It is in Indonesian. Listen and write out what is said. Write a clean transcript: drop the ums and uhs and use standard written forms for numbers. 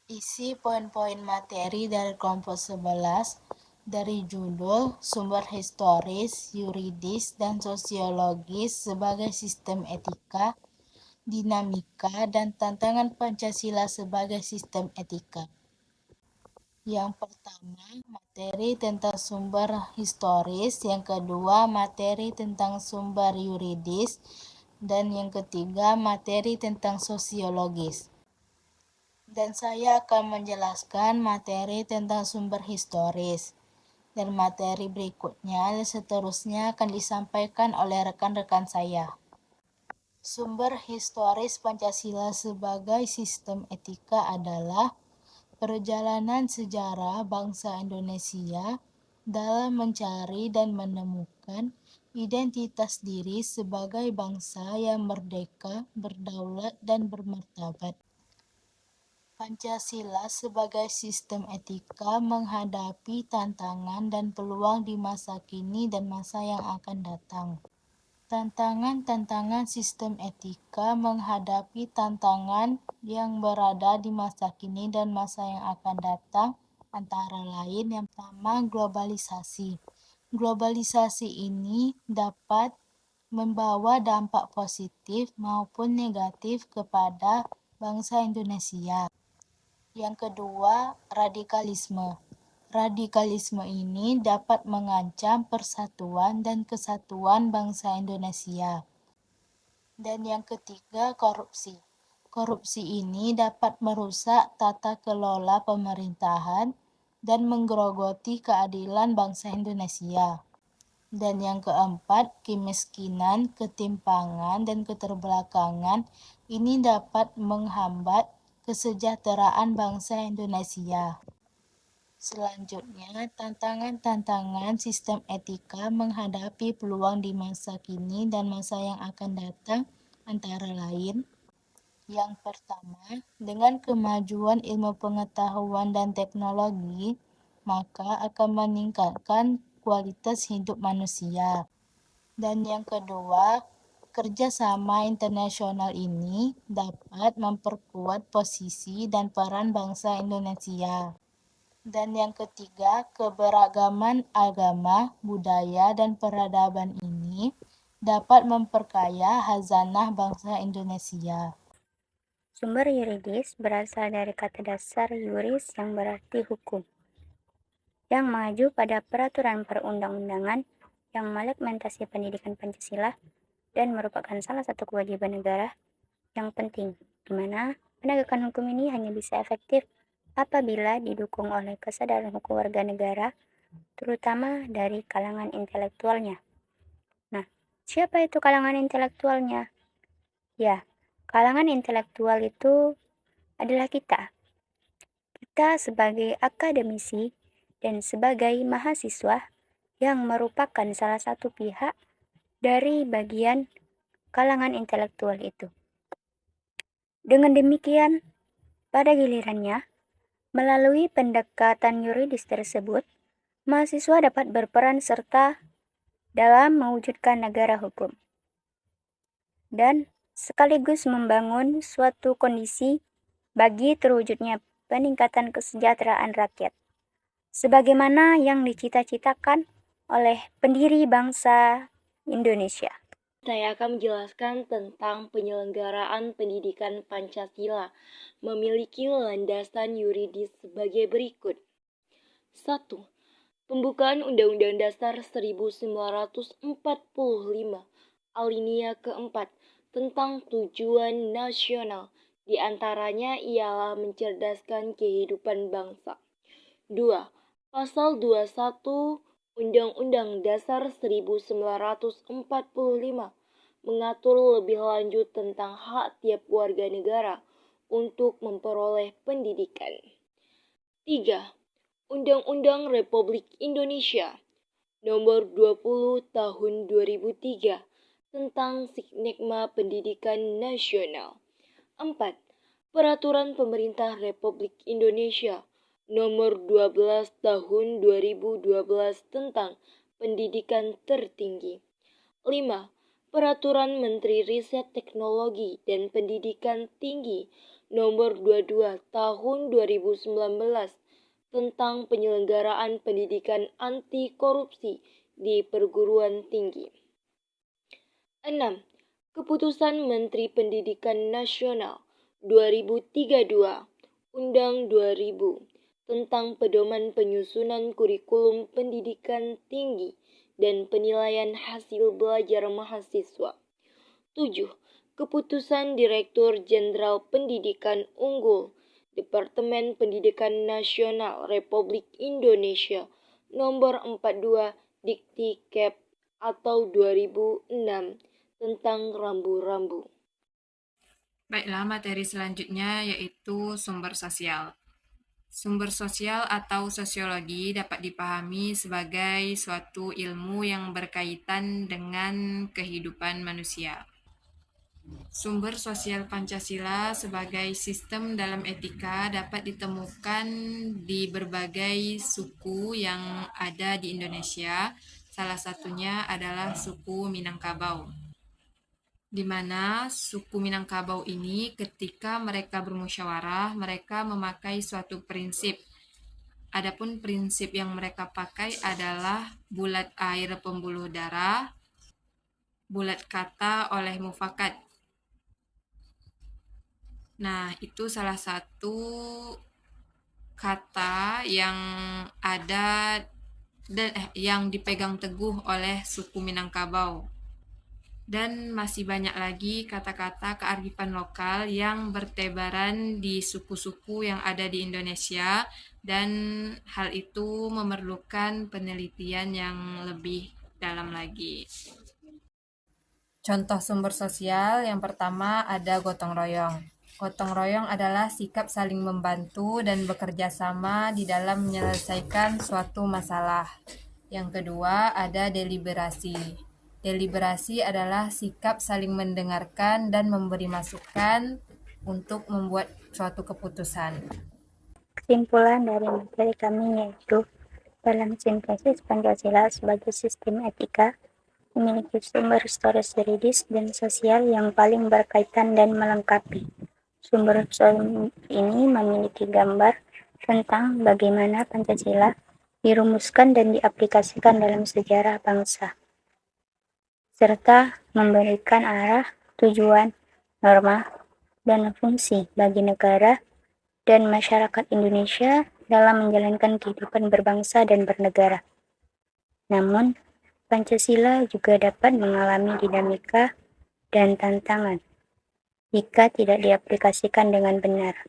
Isi poin-poin materi dari kelompok 11 dari judul Sumber Historis, Yuridis, dan Sosiologis sebagai Sistem Etika, Dinamika, dan Tantangan Pancasila sebagai Sistem Etika. Yang pertama, materi tentang sumber historis. Yang kedua, materi tentang sumber yuridis. Dan yang ketiga, materi tentang sosiologis. Dan saya akan menjelaskan materi tentang sumber historis. Dan materi berikutnya seterusnya akan disampaikan oleh rekan-rekan saya. Sumber historis Pancasila sebagai sistem etika adalah perjalanan sejarah bangsa Indonesia dalam mencari dan menemukan identitas diri sebagai bangsa yang merdeka, berdaulat, dan bermartabat. Pancasila sebagai sistem etika menghadapi tantangan dan peluang di masa kini dan masa yang akan datang. Tantangan-tantangan sistem etika menghadapi tantangan yang berada di masa kini dan masa yang akan datang, antara lain yang pertama globalisasi. Globalisasi ini dapat membawa dampak positif maupun negatif kepada bangsa Indonesia. Yang kedua, radikalisme. Radikalisme ini dapat mengancam persatuan dan kesatuan bangsa Indonesia. Dan yang ketiga, korupsi. Korupsi ini dapat merusak tata kelola pemerintahan dan menggerogoti keadilan bangsa Indonesia. Dan yang keempat, kemiskinan, ketimpangan, dan keterbelakangan ini dapat menghambat kesejahteraan bangsa Indonesia. Selanjutnya, tantangan-tantangan sistem etika menghadapi peluang di masa kini dan masa yang akan datang, antara lain yang pertama, dengan kemajuan ilmu pengetahuan dan teknologi, maka akan meningkatkan kualitas hidup manusia. Dan yang kedua, kerjasama internasional ini dapat memperkuat posisi dan peran bangsa Indonesia. Dan yang ketiga, keberagaman agama, budaya, dan peradaban ini dapat memperkaya khazanah bangsa Indonesia. Sumber yuridis berasal dari kata dasar yuris yang berarti hukum, yang mengacu pada peraturan perundang-undangan yang melegitimasi pendidikan Pancasila dan merupakan salah satu kewajiban negara yang penting, di mana penegakan hukum ini hanya bisa efektif apabila didukung oleh kesadaran hukum warga negara, terutama dari kalangan intelektualnya. Nah, siapa itu kalangan intelektualnya? Ya, kalangan intelektual itu adalah kita. Kita sebagai akademisi dan sebagai mahasiswa yang merupakan salah satu pihak dari bagian kalangan intelektual itu. Dengan demikian, pada gilirannya, melalui pendekatan yuridis tersebut, mahasiswa dapat berperan serta dalam mewujudkan negara hukum dan sekaligus membangun suatu kondisi bagi terwujudnya peningkatan kesejahteraan rakyat, sebagaimana yang dicita-citakan oleh pendiri bangsa Indonesia. Saya akan menjelaskan tentang penyelenggaraan pendidikan Pancasila memiliki landasan yuridis sebagai berikut. 1. Pembukaan Undang-Undang Dasar 1945 alinea keempat tentang tujuan nasional, di antaranya ialah mencerdaskan kehidupan bangsa. 2. Pasal 21 Undang-Undang Dasar 1945 mengatur lebih lanjut tentang hak tiap warga negara untuk memperoleh pendidikan. 3. Undang-Undang Republik Indonesia Nomor 20 Tahun 2003 tentang Sigma Pendidikan Nasional. 4. Peraturan Pemerintah Republik Indonesia Nomor 12 Tahun 2012 tentang Pendidikan Tertinggi. 5. Peraturan Menteri Riset Teknologi dan Pendidikan Tinggi Nomor 22 Tahun 2019 tentang penyelenggaraan pendidikan anti korupsi di perguruan tinggi. 6. Keputusan Menteri Pendidikan Nasional 2032 Undang 2000 tentang pedoman penyusunan kurikulum pendidikan tinggi dan penilaian hasil belajar mahasiswa. 7. Keputusan Direktur Jenderal Pendidikan Unggul Departemen Pendidikan Nasional Republik Indonesia Nomor 42 Dikti Cap atau 2006 tentang rambu-rambu. Baiklah, materi selanjutnya yaitu sumber sosial. Sumber sosial atau sosiologi dapat dipahami sebagai suatu ilmu yang berkaitan dengan kehidupan manusia. Sumber sosial Pancasila sebagai sistem dalam etika dapat ditemukan di berbagai suku yang ada di Indonesia. Salah satunya adalah suku Minangkabau, di mana suku Minangkabau ini ketika mereka bermusyawarah, mereka memakai suatu prinsip. Adapun prinsip yang mereka pakai adalah bulat air pembuluh darah, bulat kata oleh mufakat. Nah, itu salah satu kata yang ada dan yang dipegang teguh oleh suku Minangkabau. Dan masih banyak lagi kata-kata kearifan lokal yang bertebaran di suku-suku yang ada di Indonesia, dan hal itu memerlukan penelitian yang lebih dalam lagi. Contoh sumber sosial yang pertama ada gotong royong. Gotong royong adalah sikap saling membantu dan bekerja sama di dalam menyelesaikan suatu masalah. Yang kedua ada deliberasi. Deliberasi adalah sikap saling mendengarkan dan memberi masukan untuk membuat suatu keputusan. Kesimpulan dari materi kami yaitu dalam sintesis Pancasila sebagai sistem etika memiliki sumber historis juridis dan sosial yang paling berkaitan dan melengkapi. Sumber ini memiliki gambar tentang bagaimana Pancasila dirumuskan dan diaplikasikan dalam sejarah bangsa, serta memberikan arah, tujuan, norma, dan fungsi bagi negara dan masyarakat Indonesia dalam menjalankan kehidupan berbangsa dan bernegara. Namun, Pancasila juga dapat mengalami dinamika dan tantangan jika tidak diaplikasikan dengan benar.